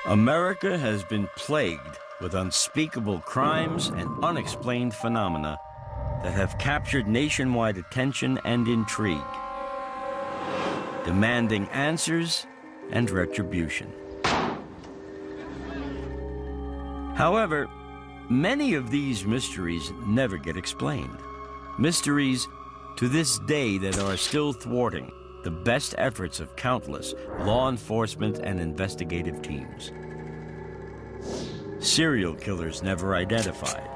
America has been plagued with unspeakable crimes and unexplained phenomena that have captured nationwide attention and intrigue, demanding answers and retribution. However, many of these mysteries never get explained. Mysteries to this day that are still thwarting the best efforts of countless law enforcement and investigative teams. Serial killers never identified.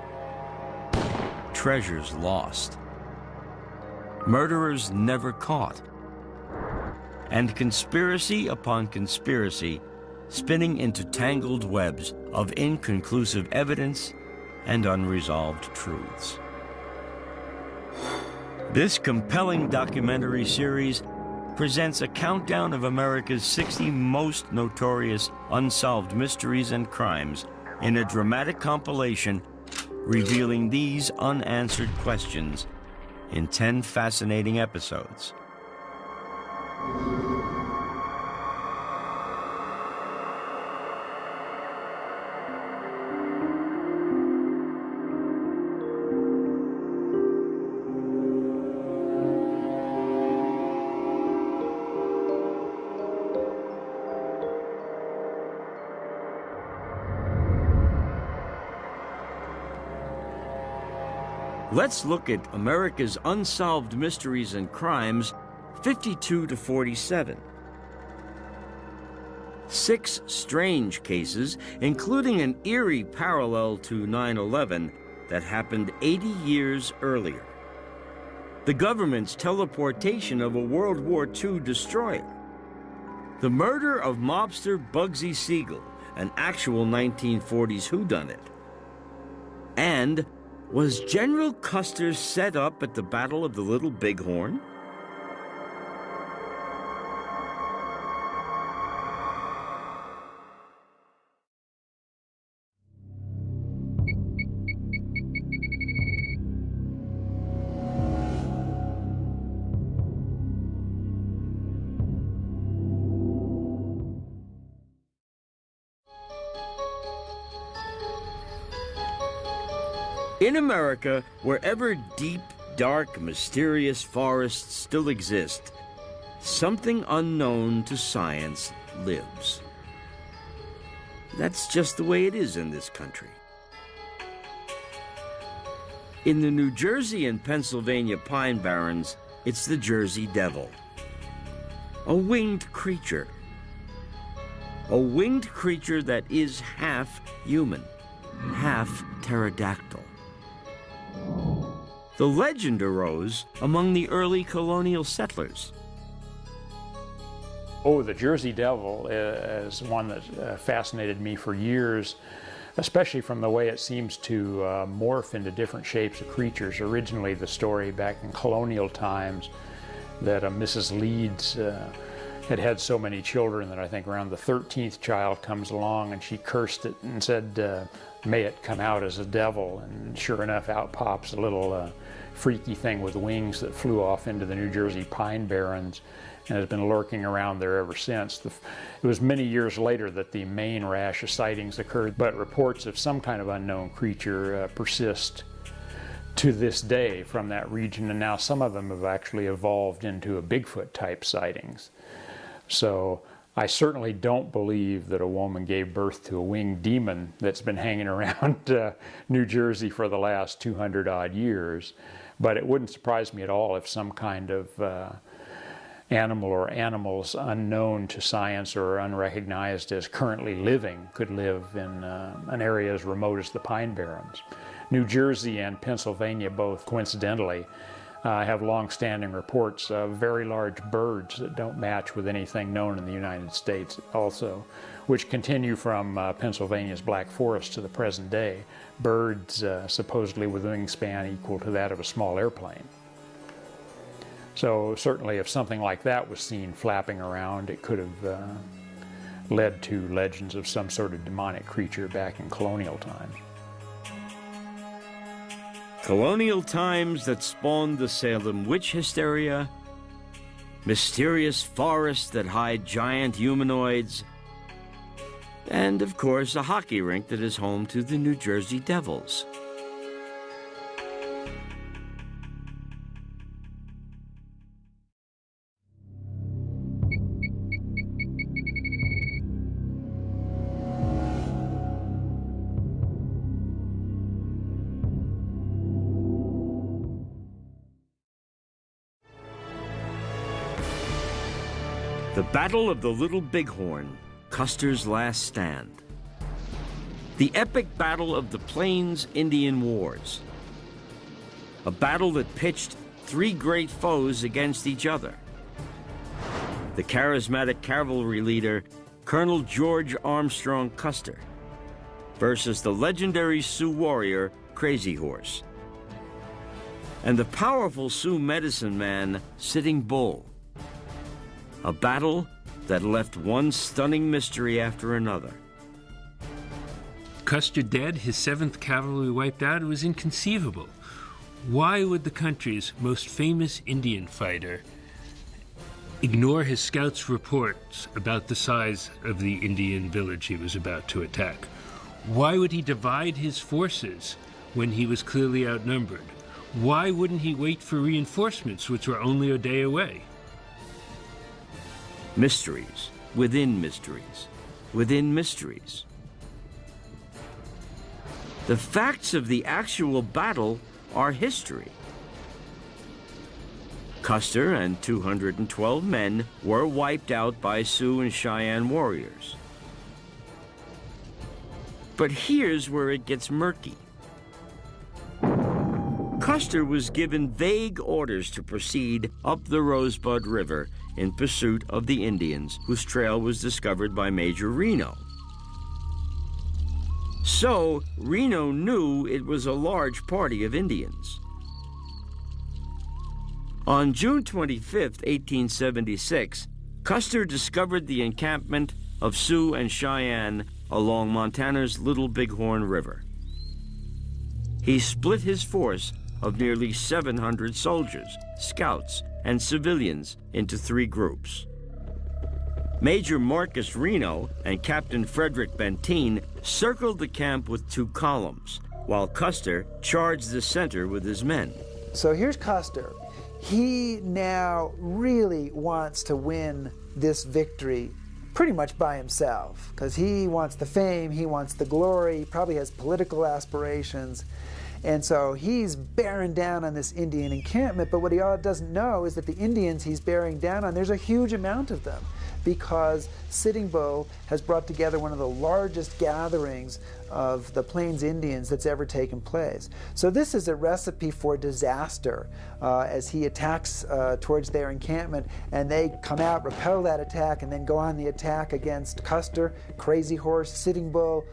Treasures lost. Murderers never caught. And conspiracy upon conspiracy spinning into tangled webs of inconclusive evidence and unresolved truths. This compelling documentary series presents a countdown of America's 60 most notorious unsolved mysteries and crimes in a dramatic compilation revealing these unanswered questions in 10 fascinating episodes. Let's look at America's unsolved mysteries and crimes, 52 to 47. 6 strange cases, including an eerie parallel to 9/11 that happened 80 years earlier. The government's teleportation of a World War II destroyer. The murder of mobster Bugsy Siegel, an actual 1940s whodunit. And was General Custer set up at the Battle of the Little Bighorn? In America, wherever deep, dark, mysterious forests still exist, something unknown to science lives. That's just the way it is in this country. In the New Jersey and Pennsylvania Pine Barrens, it's the Jersey Devil, a winged creature. A winged creature that is half human, half pterodactyl. The legend arose among the early colonial settlers. Oh, the Jersey Devil is one that fascinated me for years, especially from the way it seems to morph into different shapes of creatures. Originally, the story back in colonial times that Mrs. Leeds had so many children that I think around the 13th child comes along and she cursed it and said, may it come out as a devil. And sure enough, out pops a little freaky thing with wings that flew off into the New Jersey Pine Barrens and has been lurking around there ever since. It was many years later that the main rash of sightings occurred, but reports of some kind of unknown creature persist to this day from that region, and now some of them have actually evolved into a Bigfoot type sightings. So I certainly don't believe that a woman gave birth to a winged demon that's been hanging around New Jersey for the last 200 odd years, but it wouldn't surprise me at all if some kind of animal or animals unknown to science or unrecognized as currently living could live in an area as remote as the Pine Barrens. New Jersey and Pennsylvania both, coincidentally, have long-standing reports of very large birds that don't match with anything known in the United States also, which continue from Pennsylvania's Black Forest to the present day. Birds supposedly with a wingspan equal to that of a small airplane. So certainly if something like that was seen flapping around, it could have led to legends of some sort of demonic creature back in colonial times. Colonial times that spawned the Salem witch hysteria, mysterious forests that hide giant humanoids, And, of course, a hockey rink that is home to the New Jersey Devils. The Battle of the Little Bighorn, Custer's last stand. The epic battle of the Plains Indian Wars. A battle that pitched three great foes against each other. The charismatic cavalry leader, Colonel George Armstrong Custer, versus the legendary Sioux warrior, Crazy Horse, and the powerful Sioux medicine man, Sitting Bull. A battle that left one stunning mystery after another. Custer dead, his 7th Cavalry wiped out, it was inconceivable. Why would the country's most famous Indian fighter ignore his scouts' reports about the size of the Indian village he was about to attack? Why would he divide his forces when he was clearly outnumbered? Why wouldn't he wait for reinforcements, which were only a day away? Mysteries within mysteries within mysteries. The facts of the actual battle are history. Custer and 212 men were wiped out by Sioux and Cheyenne warriors. But here's where it gets murky. Custer was given vague orders to proceed up the Rosebud River in pursuit of the Indians, whose trail was discovered by Major Reno. So Reno knew it was a large party of Indians. On June 25, 1876, Custer discovered the encampment of Sioux and Cheyenne along Montana's Little Bighorn River. He split his force of nearly 700 soldiers, scouts, and civilians into 3 groups. Major Marcus Reno and Captain Frederick Benteen circled the camp with 2 columns, while Custer charged the center with his men. So here's Custer. He now really wants to win this victory pretty much by himself, because he wants the fame, he wants the glory, he probably has political aspirations. And so he's bearing down on this Indian encampment, but what he doesn't know is that the Indians he's bearing down on, there's a huge amount of them, because Sitting Bull has brought together one of the largest gatherings of the Plains Indians that's ever taken place. So this is a recipe for disaster as he attacks towards their encampment, and they come out, repel that attack, and then go on the attack against Custer, Crazy Horse, Sitting Bull,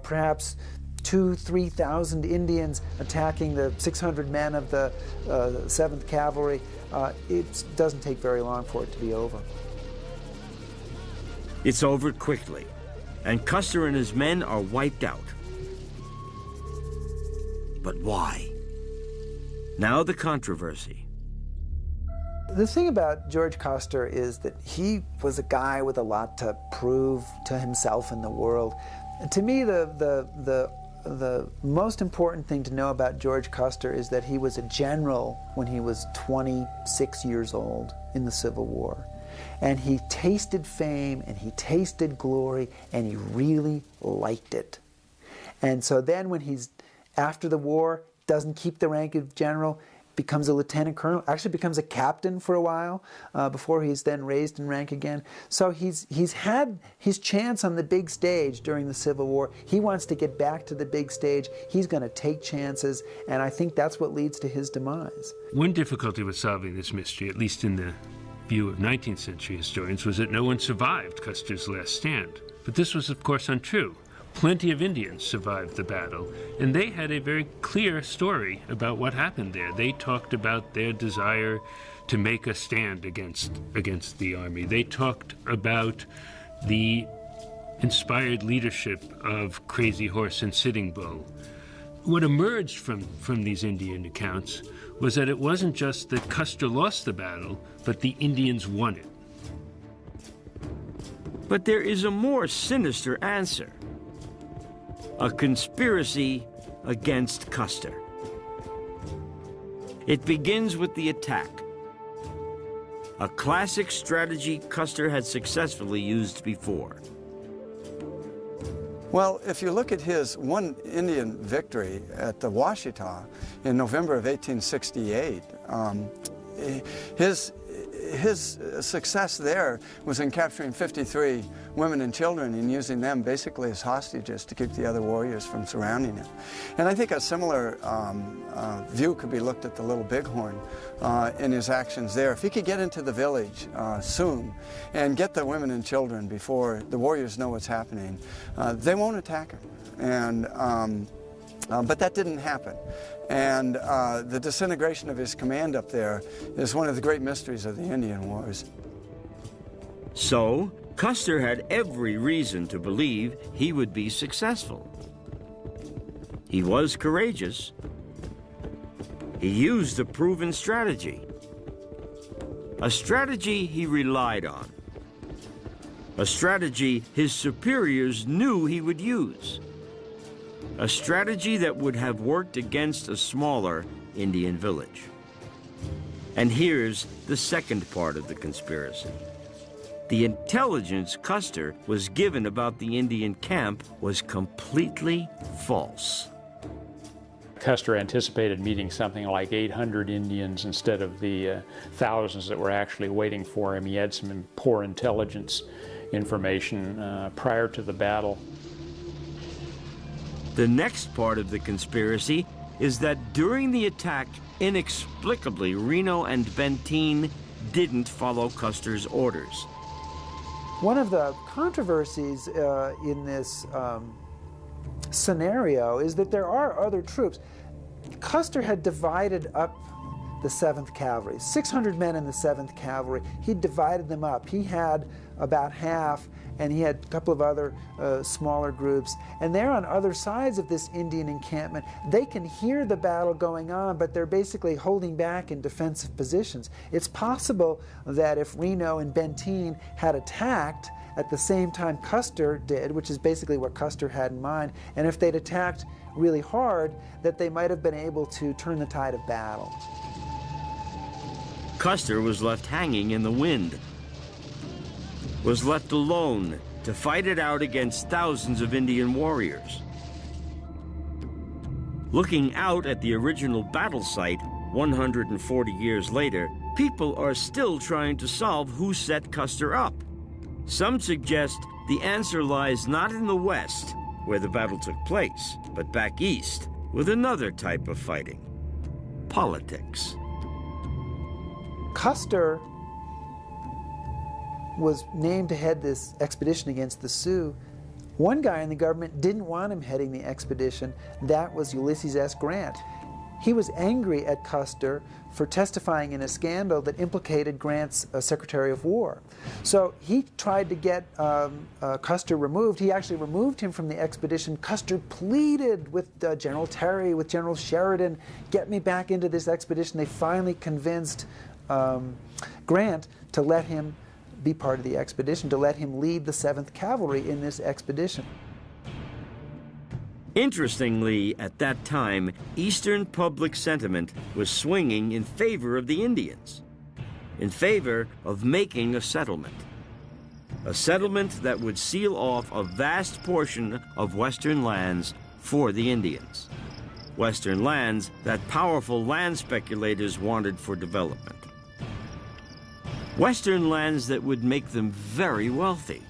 perhaps 2,000–3,000 Indians attacking the 600 men of the 7th Cavalry. It doesn't take very long for it to be over. It's over quickly, and Custer and his men are wiped out. But why? Now the controversy. The thing about George Custer is that he was a guy with a lot to prove to himself and the world. To me, the most important thing to know about George Custer is that he was a general when he was 26 years old in the Civil War. And he tasted fame and he tasted glory and he really liked it. And so then when he's, after the war, doesn't keep the rank of general, becomes a lieutenant colonel, actually becomes a captain for a while before he's then raised in rank again. So he's had his chance on the big stage during the Civil War. He wants to get back to the big stage. He's going to take chances, and I think that's what leads to his demise. One difficulty with solving this mystery, at least in the view of 19th century historians, was that no one survived Custer's last stand. But this was, of course, untrue. Plenty of Indians survived the battle, and they had a very clear story about what happened there. They talked about their desire to make a stand against the army. They talked about the inspired leadership of Crazy Horse and Sitting Bull. What emerged from these Indian accounts was that it wasn't just that Custer lost the battle, but the Indians won it. But there is a more sinister answer: a conspiracy against Custer. It begins with the attack, a classic strategy Custer had successfully used before. Well, if you look at his one Indian victory at the Washita in November of 1868, his success there was in capturing 53 women and children and using them basically as hostages to keep the other warriors from surrounding him. And I think a similar view could be looked at the Little Bighorn in his actions there. If he could get into the village soon and get the women and children before the warriors know what's happening, they won't attack him. And but that didn't happen. And the disintegration of his command up there is one of the great mysteries of the Indian Wars. So, Custer had every reason to believe he would be successful. He was courageous. He used a proven strategy. A strategy he relied on. A strategy his superiors knew he would use. A strategy that would have worked against a smaller Indian village. And here's the second part of the conspiracy. The intelligence Custer was given about the Indian camp was completely false. Custer anticipated meeting something like 800 Indians instead of the thousands that were actually waiting for him. He had some poor intelligence information prior to the battle. The next part of the conspiracy is that during the attack, inexplicably, Reno and Benteen didn't follow Custer's orders. One of the controversies in this scenario is that there are other troops. Custer had divided up the 7th Cavalry, 600 men in the 7th Cavalry. He divided them up. He had about half, and he had a couple of other smaller groups. And they're on other sides of this Indian encampment. They can hear the battle going on, but they're basically holding back in defensive positions. It's possible that if Reno and Benteen had attacked at the same time Custer did, which is basically what Custer had in mind, and if they'd attacked really hard, that they might have been able to turn the tide of battle. Custer was left hanging in the wind, was left alone to fight it out against thousands of Indian warriors. Looking out at the original battle site 140 years later, people are still trying to solve who set Custer up. Some suggest the answer lies not in the West, where the battle took place, but back east with another type of fighting: politics. Custer was named to head this expedition against the Sioux. One guy in the government didn't want him heading the expedition. That was Ulysses S. Grant. He was angry at Custer for testifying in a scandal that implicated Grant's Secretary of War. So he tried to get Custer removed. He actually removed him from the expedition. Custer pleaded with General Terry, with General Sheridan, get me back into this expedition. They finally convinced Grant to let him be part of the expedition, to let him lead the 7th Cavalry in this expedition. Interestingly, at that time, Eastern public sentiment was swinging in favor of the Indians, in favor of making a settlement that would seal off a vast portion of Western lands for the Indians, Western lands that powerful land speculators wanted for development, Western lands that would make them very wealthy.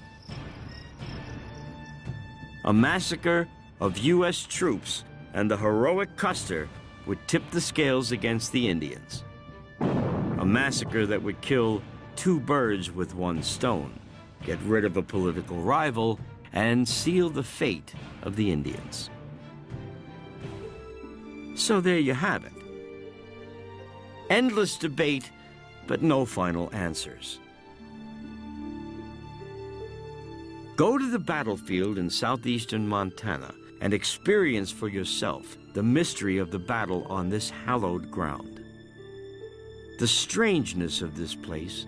A massacre of U.S. troops and the heroic Custer would tip the scales against the Indians. A massacre that would kill 2 birds with 1 stone, get rid of a political rival, and seal the fate of the Indians. So there you have it. Endless debate, but no final answers. Go to the battlefield in southeastern Montana and experience for yourself the mystery of the battle on this hallowed ground. The strangeness of this place,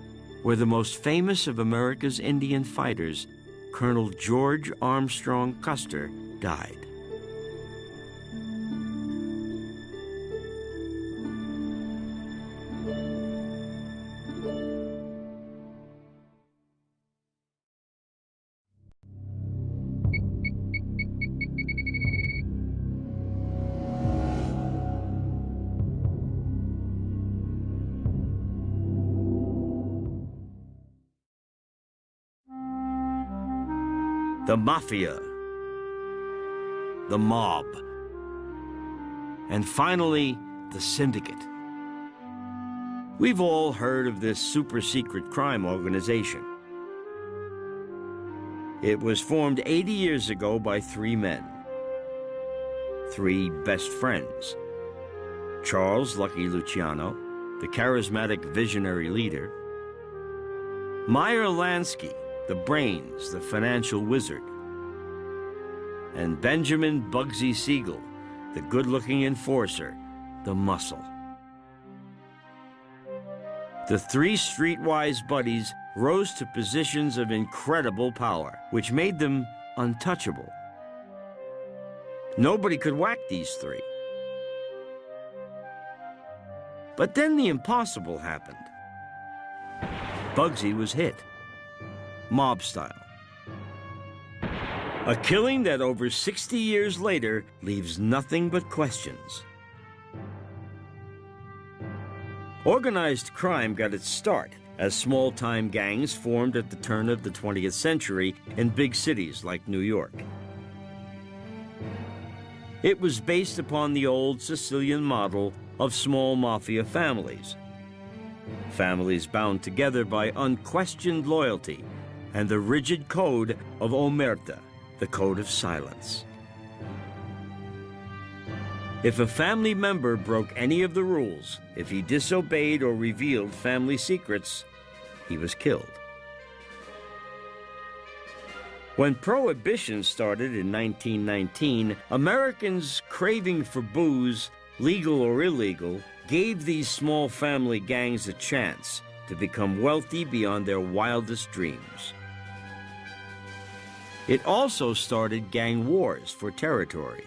where the most famous of America's Indian fighters Colonel George Armstrong Custer, died. The Mafia, the mob, and finally, the Syndicate. We've all heard of this super-secret crime organization. It was formed 80 years ago by three men, three best friends. Charles Lucky Luciano, the charismatic visionary leader. Meyer Lansky, the brains, the financial wizard. And Benjamin Bugsy Siegel, the good-looking enforcer, the muscle. The three streetwise buddies rose to positions of incredible power, which made them untouchable. Nobody could whack these three. But then the impossible happened. Bugsy was hit. Mob style. A killing that over 60 years later leaves nothing but questions. Organized crime got its start as small-time gangs formed at the turn of the 20th century in big cities like New York. It was based upon the old Sicilian model of small mafia families. Families bound together by unquestioned loyalty and the rigid code of omerta, the code of silence. If a family member broke any of the rules, if he disobeyed or revealed family secrets, he was killed. When Prohibition started in 1919, Americans craving for booze, legal or illegal, gave these small family gangs a chance to become wealthy beyond their wildest dreams. It also started gang wars for territory.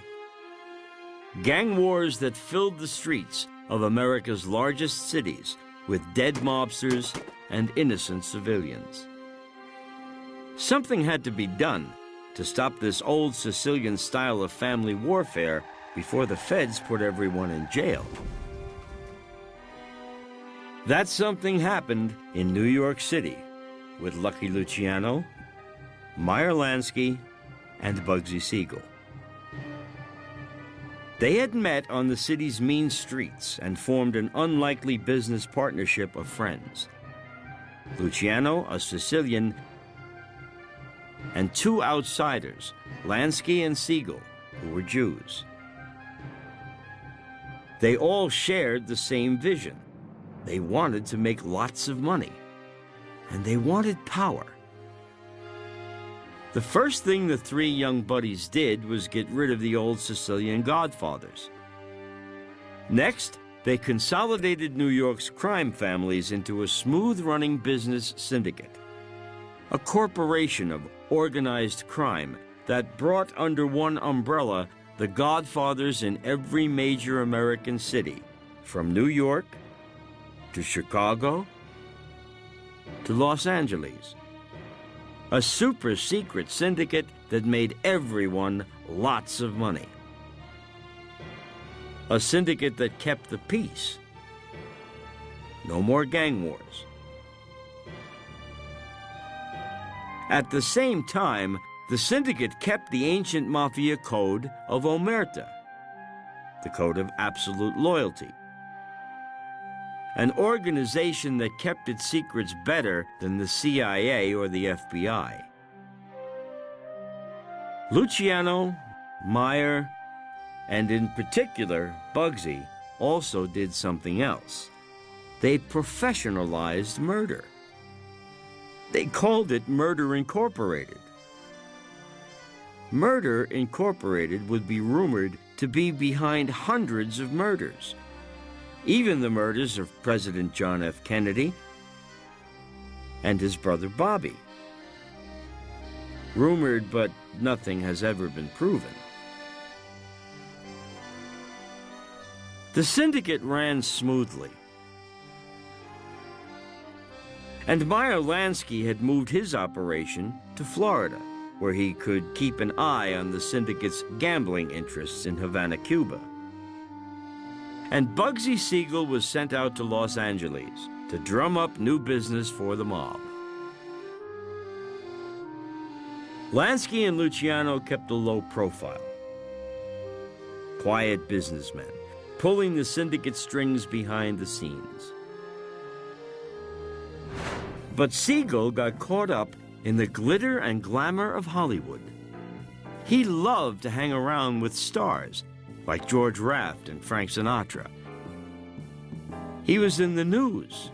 Gang wars that filled the streets of America's largest cities with dead mobsters and innocent civilians. Something had to be done to stop this old Sicilian style of family warfare before the feds put everyone in jail. That something happened in New York City with Lucky Luciano, Meyer Lansky, and Bugsy Siegel. They had met on the city's mean streets and formed an unlikely business partnership of friends. Luciano, a Sicilian, and two outsiders, Lansky and Siegel, who were Jews. They all shared the same vision. They wanted to make lots of money, and they wanted power. The first thing the three young buddies did was get rid of the old Sicilian godfathers. Next, they consolidated New York's crime families into a smooth-running business syndicate, a corporation of organized crime that brought under one umbrella the godfathers in every major American city, from New York to Chicago to Los Angeles. A super-secret syndicate that made everyone lots of money. A syndicate that kept the peace. No more gang wars. At the same time, the syndicate kept the ancient mafia code of omerta, the code of absolute loyalty. An organization that kept its secrets better than the CIA or the FBI. Luciano, Meyer, and in particular Bugsy, also did something else. They professionalized murder. They called it Murder Incorporated. Murder Incorporated would be rumored to be behind hundreds of murders, even the murders of President John F. Kennedy and his brother Bobby. rumored, but nothing has ever been proven. The syndicate ran smoothly, and Meyer Lansky had moved his operation to Florida, where he could keep an eye on the syndicate's gambling interests in Havana, Cuba. And Bugsy Siegel was sent out to Los Angeles to drum up new business for the mob. Lansky and Luciano kept a low profile. Quiet businessmen, pulling the syndicate strings behind the scenes. But Siegel got caught up in the glitter and glamour of Hollywood. He loved to hang around with stars like George Raft and Frank Sinatra. He was in the news.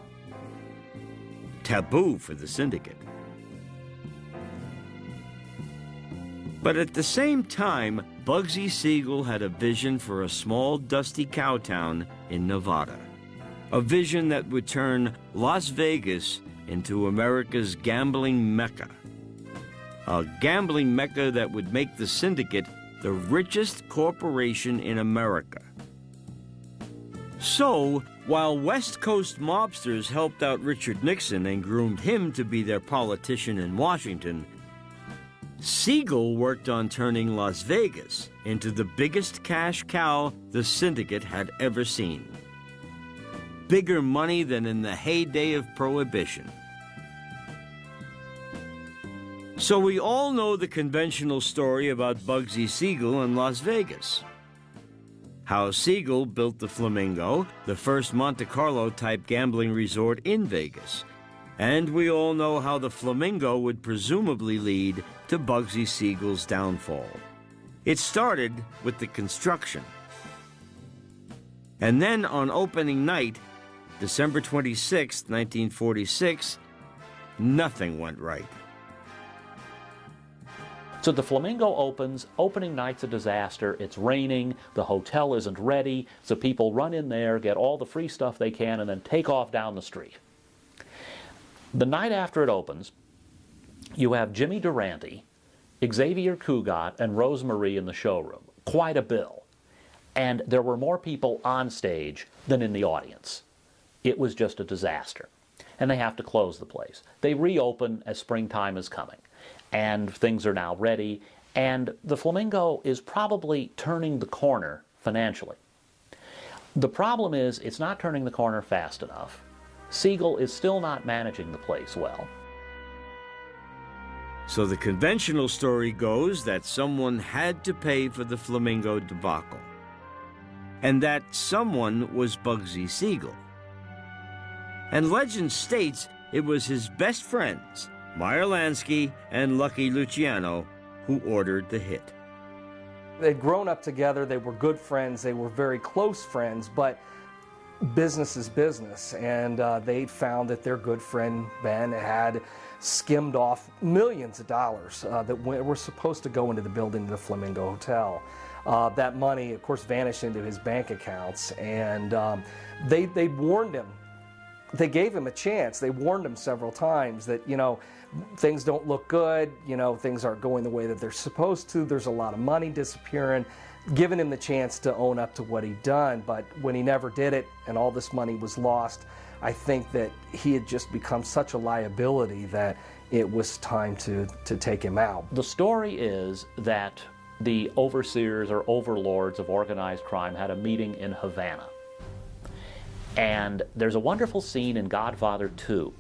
Taboo for the syndicate. But at the same time, Bugsy Siegel had a vision for a small, dusty cow town in Nevada. A vision that would turn Las Vegas into America's gambling mecca. A gambling mecca that would make the syndicate the richest corporation in America. So, while West Coast mobsters helped out Richard Nixon and groomed him to be their politician in Washington, Siegel worked on turning Las Vegas into the biggest cash cow the syndicate had ever seen. Bigger money than in the heyday of Prohibition. So we all know the conventional story about Bugsy Siegel in Las Vegas. How Siegel built the Flamingo, the first Monte Carlo-type gambling resort in Vegas. And we all know how the Flamingo would presumably lead to Bugsy Siegel's downfall. It started with the construction. And then on opening night, December 26, 1946, nothing went right. So the Flamingo opens, opening night's a disaster, it's raining, the hotel isn't ready, so people run in there, get all the free stuff they can, and then take off down the street. The night after it opens, you have Jimmy Durante, Xavier Cugat, and Rose Marie in the showroom. Quite a bill. And there were more people on stage than in the audience. It was just a disaster. And they have to close the place. They reopen as springtime is coming. And things are now ready. And the Flamingo is probably turning the corner financially. The problem is it's not turning the corner fast enough. Siegel is still not managing the place well. So the conventional story goes that someone had to pay for the Flamingo debacle. And that someone was Bugsy Siegel. And legend states it was his best friends, Meyer Lansky and Lucky Luciano, who ordered the hit. They'd grown up together, they were good friends, they were very close friends, but business is business, and they'd found that their good friend Ben had skimmed off millions of dollars that were supposed to go into the building of the Flamingo Hotel. That money, of course, vanished into his bank accounts, and they warned him. They gave him a chance. They warned him several times that, you know, things don't look good, you know, things aren't going the way that they're supposed to, there's a lot of money disappearing, giving him the chance to own up to what he'd done. But when he never did it and all this money was lost, I think that he had just become such a liability that it was time to take him out. The story is that the overseers or overlords of organized crime had a meeting in Havana. And there's a wonderful scene in Godfather 2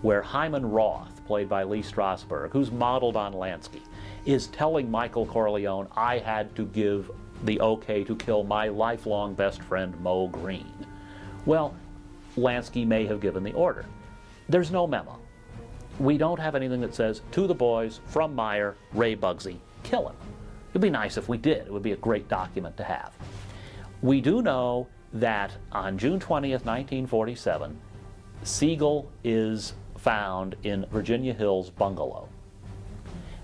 where Hyman Roth, played by Lee Strasberg, who's modeled on Lansky, is telling Michael Corleone, I had to give the okay to kill my lifelong best friend Mo Green. Well, Lansky may have given the order. There's no memo. We don't have anything that says, to the boys, from Meyer, Ray Bugsy, kill him. It'd be nice if we did. It would be a great document to have. We do know that on June 20th, 1947, Siegel is found in Virginia Hill's bungalow.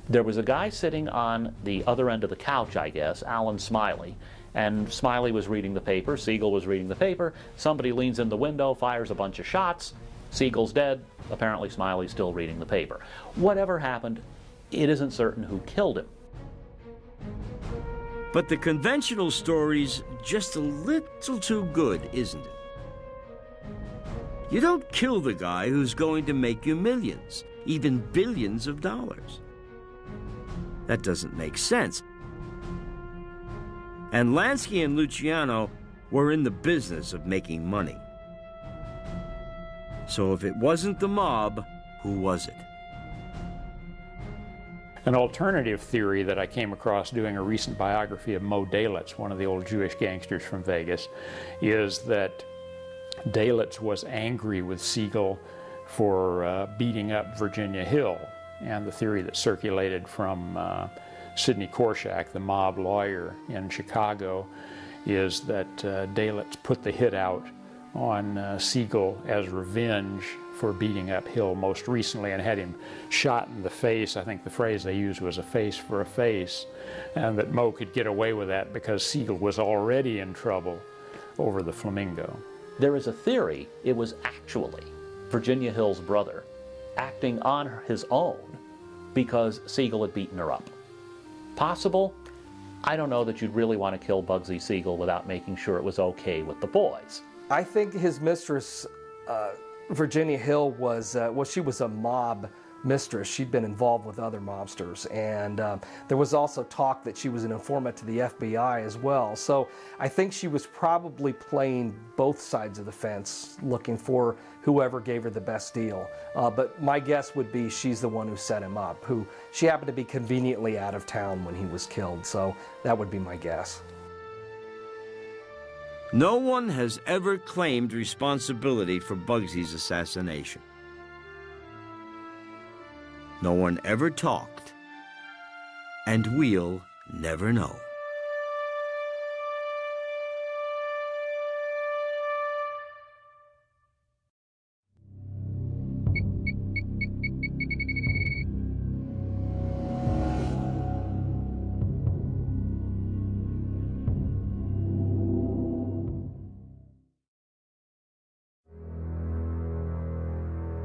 There was a guy sitting on the other end of the couch, I guess, Alan Smiley, and Smiley was reading the paper, Siegel was reading the paper, somebody leans in the window, fires a bunch of shots, Siegel's dead, apparently Smiley's still reading the paper. Whatever happened, it isn't certain who killed him. But the conventional story's just a little too good, isn't it? You don't kill the guy who's going to make you millions, even billions of dollars. That doesn't make sense. And Lansky and Luciano were in the business of making money. So if it wasn't the mob, who was it? An alternative theory that I came across doing a recent biography of Mo Dalitz, one of the old Jewish gangsters from Vegas, is that Dalitz was angry with Siegel for beating up Virginia Hill. And the theory that circulated from Sidney Korshak, the mob lawyer in Chicago, is that Dalitz put the hit out on Siegel as revenge for beating up Hill most recently and had him shot in the face. I think the phrase they used was a face for a face, and that Mo could get away with that because Siegel was already in trouble over the Flamingo. There is a theory it was actually Virginia Hill's brother acting on his own because Siegel had beaten her up. Possible? I don't know that you'd really want to kill Bugsy Siegel without making sure it was okay with the boys. I think his mistress, Virginia Hill, was she was a mob mistress. She'd been involved with other mobsters, and there was also talk that she was an informant to the FBI as well. So I think she was probably playing both sides of the fence, looking for whoever gave her the best deal. But my guess would be she's the one who set him up, who she happened to be conveniently out of town when he was killed. So that would be my guess. No one has ever claimed responsibility for Bugsy's assassination. No one ever talked, and we'll never know.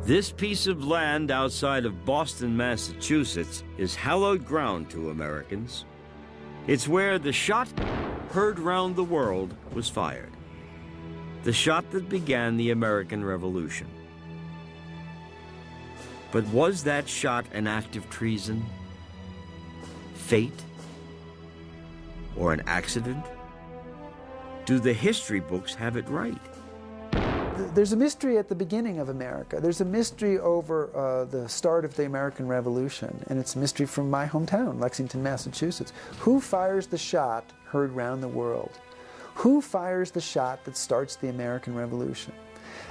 This piece of land outside of Boston, Massachusetts, is hallowed ground to Americans. It's where the shot heard round the world was fired. The shot that began the American Revolution. But was that shot an act of treason? Fate? Or an accident? Do the history books have it right? There's a mystery at the beginning of America. There's a mystery over the start of the American Revolution, and it's a mystery from my hometown, Lexington, Massachusetts. Who fires the shot heard round the world? Who fires the shot that starts the American Revolution?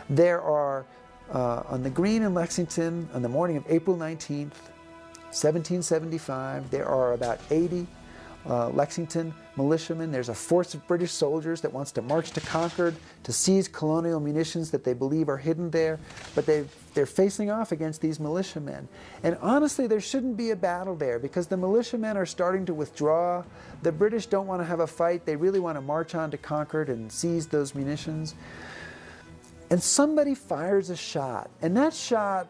There are, on the green in Lexington, on the morning of April 19th, 1775, there are about 80 Lexington militiamen. There's a force of British soldiers that wants to march to Concord to seize colonial munitions that they believe are hidden there, but they're facing off against these militiamen. And honestly, there shouldn't be a battle there because the militiamen are starting to withdraw. The British don't want to have a fight. They really want to march on to Concord and seize those munitions. And somebody fires a shot, and that shot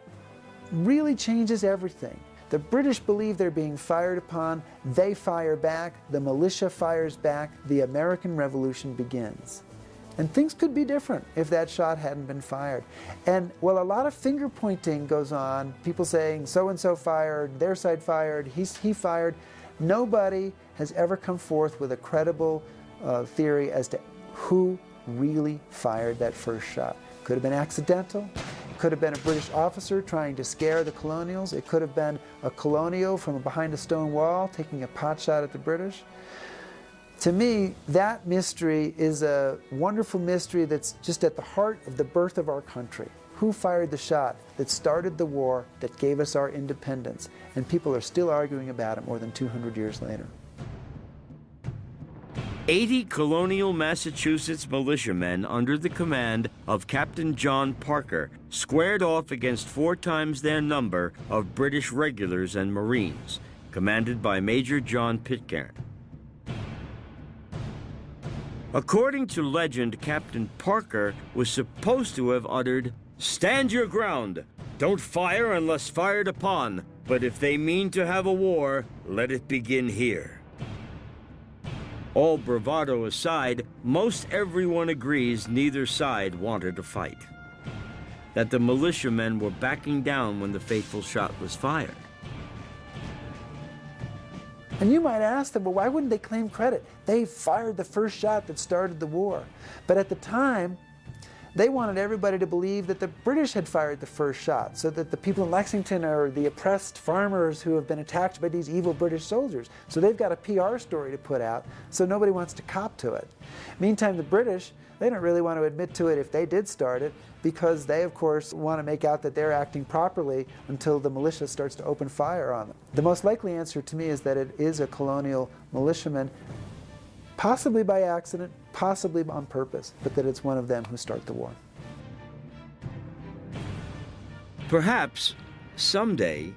really changes everything. The British believe they're being fired upon, they fire back, the militia fires back, the American Revolution begins. And things could be different if that shot hadn't been fired. And while a lot of finger pointing goes on, people saying so-and-so fired, their side fired, he fired, nobody has ever come forth with a credible theory as to who really fired that first shot. Could have been accidental. Could have been a British officer trying to scare the colonials. It could have been a colonial from behind a stone wall taking a pot shot at the British. To me, that mystery is a wonderful mystery that's just at the heart of the birth of our country. Who fired the shot that started the war that gave us our independence? And people are still arguing about it more than 200 years later. 80 colonial Massachusetts militiamen under the command of Captain John Parker squared off against 4 times their number of British regulars and Marines, commanded by Major John Pitcairn. According to legend, Captain Parker was supposed to have uttered, "Stand your ground! Don't fire unless fired upon! but if they mean to have a war, let it begin here. All bravado aside, most everyone agrees neither side wanted a fight. That the militiamen were backing down when the fateful shot was fired. And you might ask them, well, why wouldn't they claim credit? They fired the first shot that started the war. But at the time, they wanted everybody to believe that the British had fired the first shot, so that the people in Lexington are the oppressed farmers who have been attacked by these evil British soldiers. So they've got a PR story to put out, so nobody wants to cop to it. Meantime, the British, they don't really want to admit to it if they did start it, because they, of course, want to make out that they're acting properly until the militia starts to open fire on them. The most likely answer to me is that it is a colonial militiaman, possibly by accident, possibly on purpose, but that it's one of them who start the war. Perhaps someday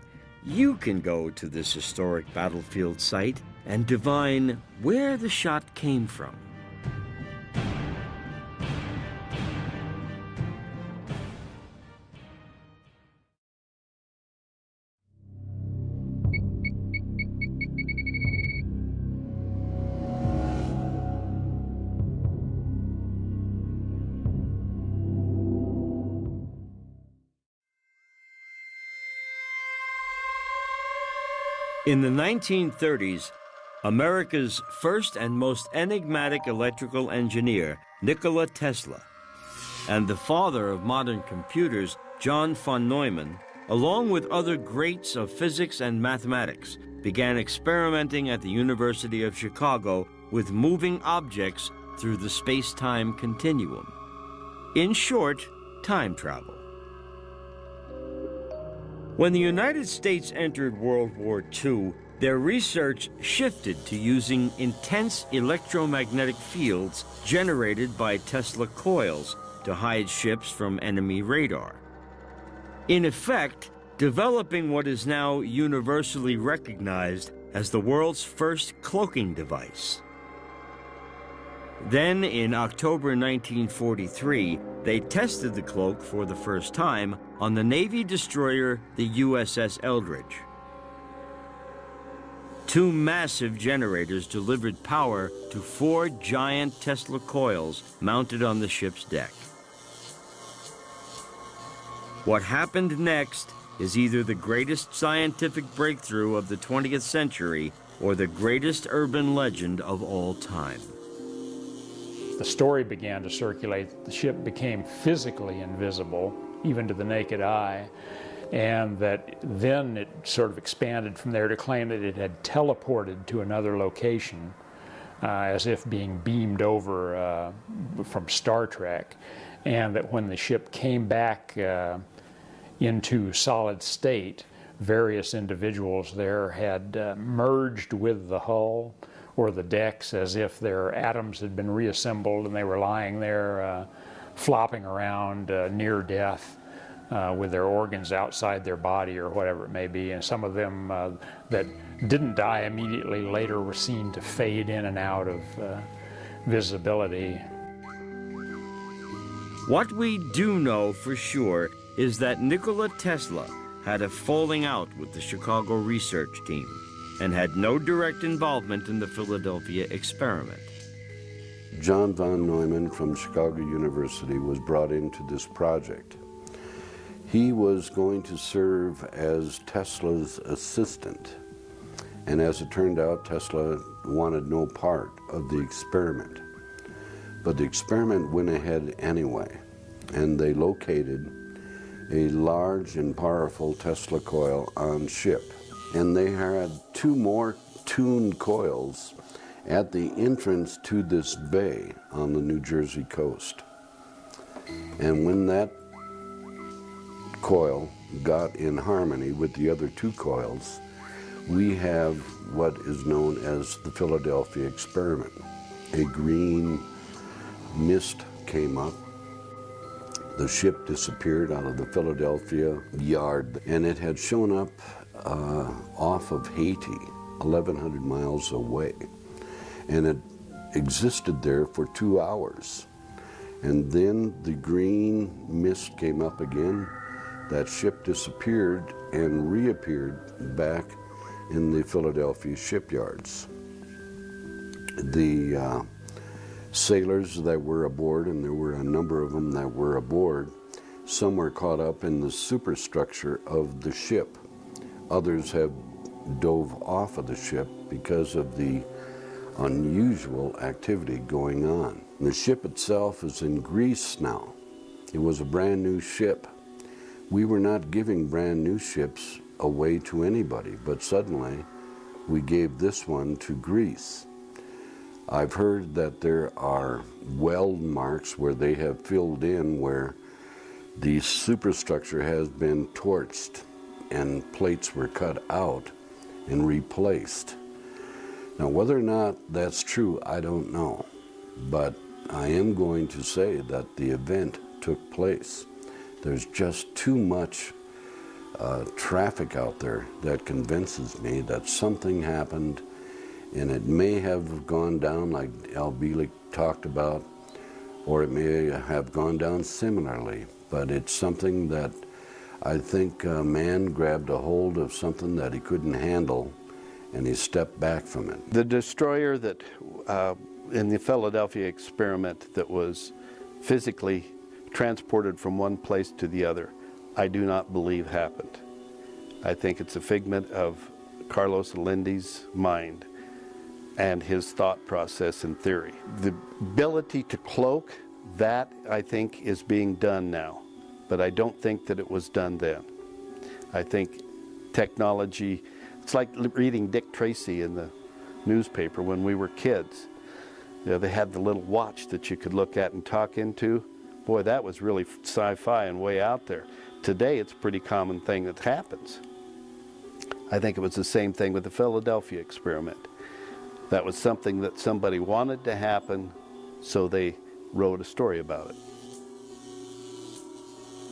you can go to this historic battlefield site and divine where the shot came from. In the 1930s, America's first and most enigmatic electrical engineer, Nikola Tesla, and the father of modern computers, John von Neumann, along with other greats of physics and mathematics, began experimenting at the University of Chicago with moving objects through the space-time continuum. In short, time travel. When the United States entered World War II, their research shifted to using intense electromagnetic fields generated by Tesla coils to hide ships from enemy radar. In effect, developing what is now universally recognized as the world's first cloaking device. Then, in October 1943, they tested the cloak for the first time on the Navy destroyer, the USS Eldridge. Two massive generators delivered power to 4 giant Tesla coils mounted on the ship's deck. What happened next is either the greatest scientific breakthrough of the 20th century or the greatest urban legend of all time. The story began to circulate. The ship became physically invisible, even to the naked eye, and that then it sort of expanded from there to claim that it had teleported to another location, as if being beamed over from Star Trek, and that when the ship came back into solid state, various individuals there had merged with the hull or the decks as if their atoms had been reassembled and they were lying there flopping around near death with their organs outside their body or whatever it may be. And some of them that didn't die immediately later were seen to fade in and out of visibility. What we do know for sure is that Nikola Tesla had a falling out with the Chicago research team and had no direct involvement in the Philadelphia experiment. John von Neumann from Chicago University was brought into this project. He was going to serve as Tesla's assistant, and as it turned out, Tesla wanted no part of the experiment. But the experiment went ahead anyway, and they located a large and powerful Tesla coil on ship. And they had 2 more tuned coils at the entrance to this bay on the New Jersey coast. And when that coil got in harmony with the other 2 coils, we have what is known as the Philadelphia experiment. A green mist came up. The ship disappeared out of the Philadelphia yard, and it had shown up off of Haiti, 1,100 miles away. And it existed there for 2 hours. And then the green mist came up again, that ship disappeared and reappeared back in the Philadelphia shipyards. The sailors that were aboard, and there were a number of them that were aboard, some were caught up in the superstructure of the ship. Others have dove off of the ship because of the unusual activity going on. The ship itself is in Greece now. It was a brand new ship. We were not giving brand new ships away to anybody, but suddenly we gave this one to Greece. I've heard that there are weld marks where they have filled in where the superstructure has been torched and plates were cut out and replaced. Now, whether or not that's true, I don't know, but I am going to say that the event took place. There's just too much traffic out there that convinces me that something happened, and it may have gone down like Al Bielek talked about, or it may have gone down similarly, but it's something that I think man grabbed a hold of something that he couldn't handle, and he stepped back from it. The destroyer that in the Philadelphia experiment that was physically transported from one place to the other, I do not believe happened. I think it's a figment of Carlos Lindy's mind and his thought process and theory. The ability to cloak, that I think is being done now, but I don't think that it was done then. I think technology, it's like reading Dick Tracy in the newspaper when we were kids. You know, they had the little watch that you could look at and talk into. Boy, that was really sci-fi and way out there. Today, it's a pretty common thing that happens. I think it was the same thing with the Philadelphia experiment. That was something that somebody wanted to happen, so they wrote a story about it.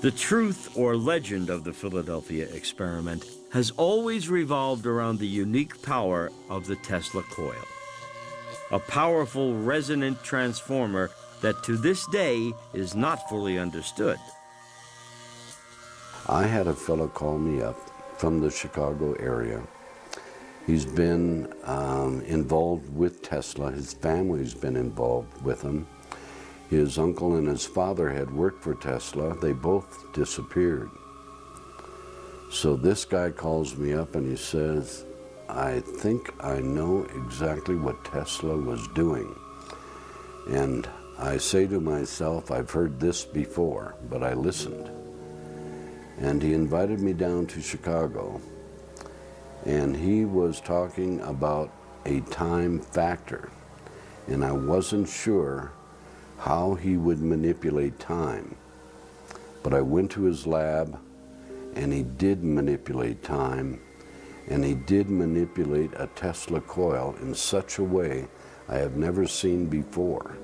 The truth or legend of the Philadelphia experiment has always revolved around the unique power of the Tesla coil, a powerful resonant transformer that to this day is not fully understood. I had a fellow call me up from the Chicago area. He's been involved with Tesla. His family's been involved with him. His uncle and his father had worked for Tesla. They both disappeared. So this guy calls me up and he says, I think I know exactly what Tesla was doing. And I say to myself, I've heard this before, but I listened. And he invited me down to Chicago, and he was talking about a time factor, and I wasn't sure how he would manipulate time. But I went to his lab, and he did manipulate time, and he did manipulate a Tesla coil in such a way I have never seen before.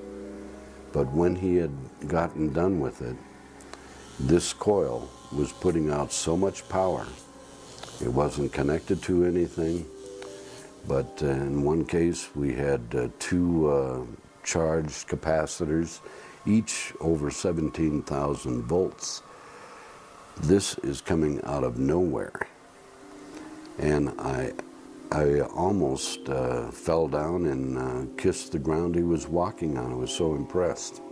But when he had gotten done with it, this coil was putting out so much power. It wasn't connected to anything, but in one case we had two charged capacitors, each over 17,000 volts. This is coming out of nowhere. And I almost fell down and kissed the ground he was walking on. I was so impressed.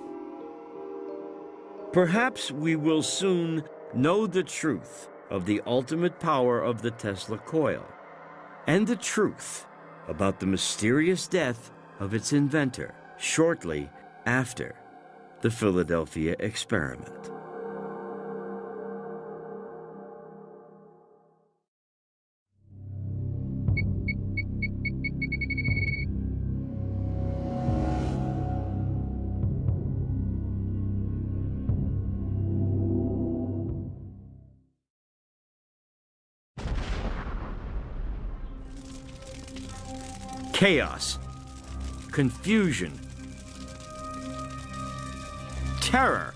Perhaps we will soon know the truth of the ultimate power of the Tesla coil, and the truth about the mysterious death of its inventor shortly after the Philadelphia experiment. Chaos, confusion, terror.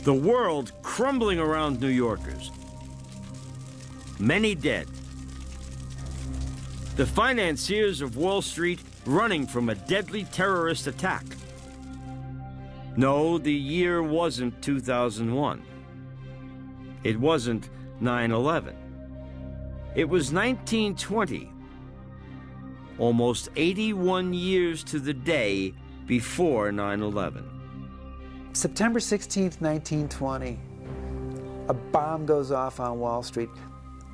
The world crumbling around New Yorkers. Many dead. The financiers of Wall Street running from a deadly terrorist attack. No, the year wasn't 2001. It wasn't 9/11. It was 1920, almost 81 years to the day before 9/11. September 16th, 1920, a bomb goes off on Wall Street.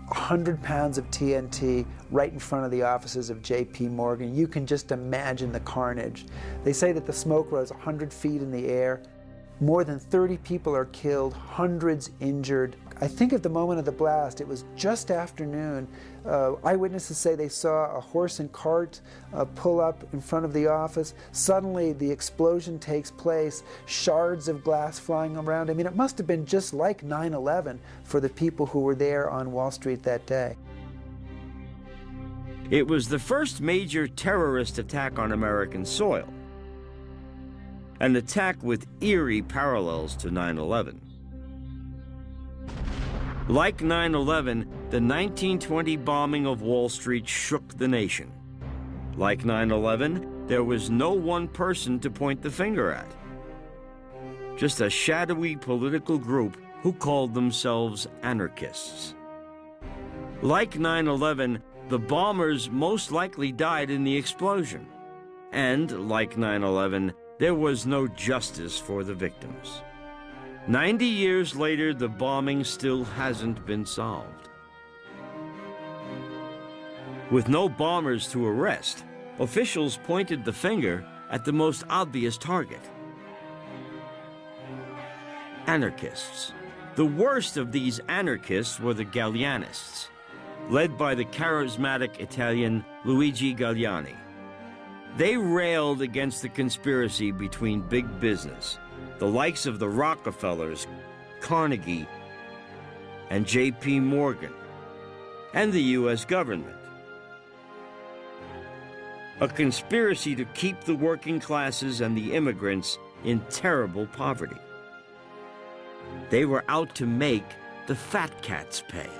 100 pounds of TNT right in front of the offices of J.P. Morgan. You can just imagine the carnage. They say that the smoke rose 100 feet in the air. More than 30 people are killed, hundreds injured. I think at the moment of the blast, it was just after noon. Eyewitnesses say they saw a horse and cart pull up in front of the office. Suddenly, the explosion takes place, shards of glass flying around. I mean, it must have been just like 9/11 for the people who were there on Wall Street that day. It was the first major terrorist attack on American soil, an attack with eerie parallels to 9/11. Like 9/11, the 1920 bombing of Wall Street shook the nation. Like 9/11, there was no one person to point the finger at. Just a shadowy political group who called themselves anarchists. Like 9/11, the bombers most likely died in the explosion. And like 9/11, there was no justice for the victims. 90 years later, the bombing still hasn't been solved. With no bombers to arrest, officials pointed the finger at the most obvious target: anarchists. The worst of these anarchists were the Gallianists, led by the charismatic Italian Luigi Galliani. They railed against the conspiracy between big business, the likes of the Rockefellers, Carnegie, and J.P. Morgan, and the U.S. government. A conspiracy to keep the working classes and the immigrants in terrible poverty. They were out to make the fat cats pay.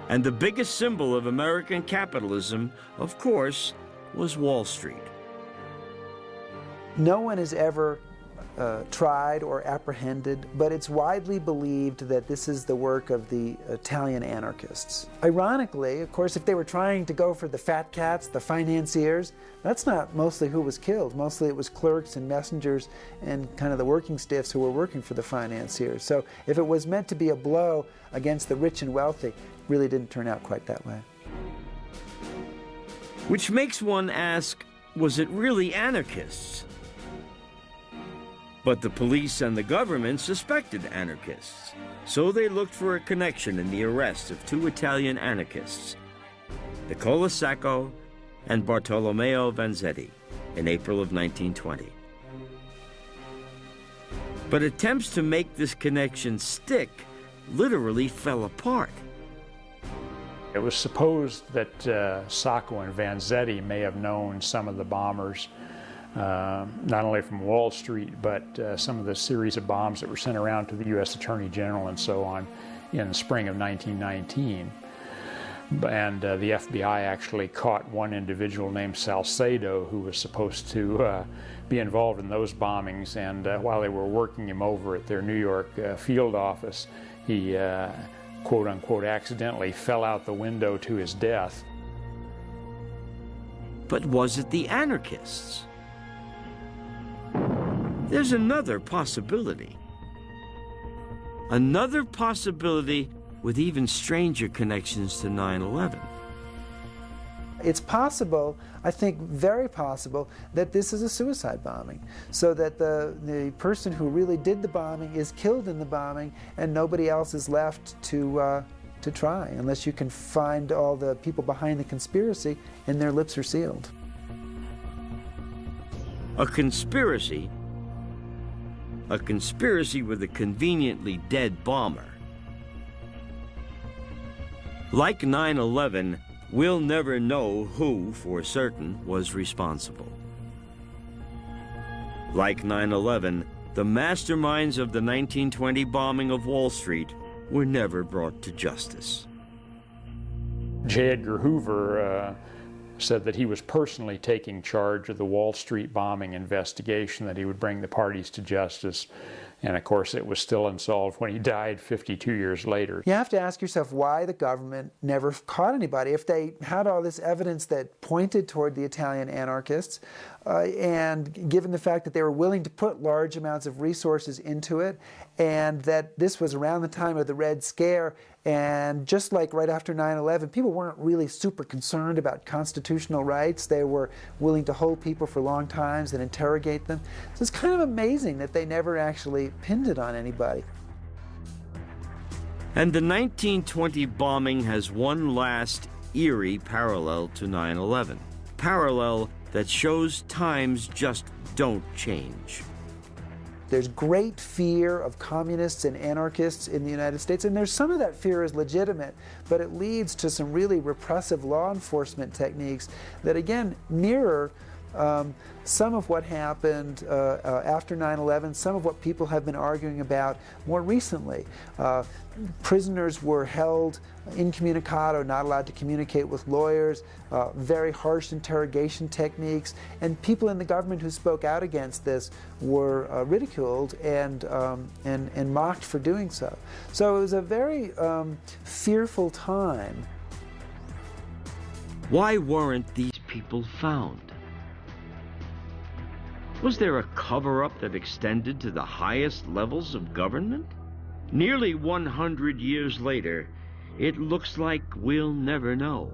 And the biggest symbol of American capitalism, of course, was Wall Street. No one has ever tried or apprehended, but it's widely believed that this is the work of the Italian anarchists. Ironically, of course, if they were trying to go for the fat cats, the financiers, that's not mostly who was killed. Mostly it was clerks and messengers and kind of the working stiffs who were working for the financiers. So if it was meant to be a blow against the rich and wealthy, it really didn't turn out quite that way. Which makes one ask, was it really anarchists? But the police and the government suspected anarchists, so they looked for a connection in the arrest of two Italian anarchists, Nicola Sacco and Bartolomeo Vanzetti, in April of 1920. But attempts to make this connection stick literally fell apart. It was supposed that Sacco and Vanzetti may have known some of the bombers, not only from Wall Street, but some of the series of bombs that were sent around to the U.S. Attorney General and so on in the spring of 1919. And the FBI actually caught one individual named Salcedo who was supposed to be involved in those bombings, and while they were working him over at their New York field office, he quote-unquote accidentally fell out the window to his death. But was it the anarchists? There's another possibility. Another possibility with even stranger connections to 9/11. It's possible, I think very possible, that this is a suicide bombing, so that the person who really did the bombing is killed in the bombing and nobody else is left to try, unless you can find all the people behind the conspiracy and their lips are sealed. A conspiracy with a conveniently dead bomber. Like 9/11, we'll never know who, for certain, was responsible. Like 9/11, the masterminds of the 1920 bombing of Wall Street were never brought to justice. J. Edgar Hoover said that he was personally taking charge of the Wall Street bombing investigation, that he would bring the parties to justice. And of course, it was still unsolved when he died 52 years later. You have to ask yourself why the government never caught anybody. If they had all this evidence that pointed toward the Italian anarchists, and given the fact that they were willing to put large amounts of resources into it, and that this was around the time of the Red Scare, and just like right after 9/11, people weren't really super concerned about constitutional rights. They were willing to hold people for long times and interrogate them. So it's kind of amazing that they never actually pinned it on anybody. And the 1920 bombing has one last eerie parallel to 9/11. Parallel that shows times just don't change. There's great fear of communists and anarchists in the United States, and there's some of that fear is legitimate, but it leads to some really repressive law enforcement techniques that, again, mirror some of what happened after 9/11, some of what people have been arguing about more recently. Prisoners were held incommunicado, not allowed to communicate with lawyers, very harsh interrogation techniques, and people in the government who spoke out against this were ridiculed and mocked for doing so. So it was a very fearful time. Why weren't these people found? Was there a cover-up that extended to the highest levels of government? Nearly 100 years later, it looks like we'll never know.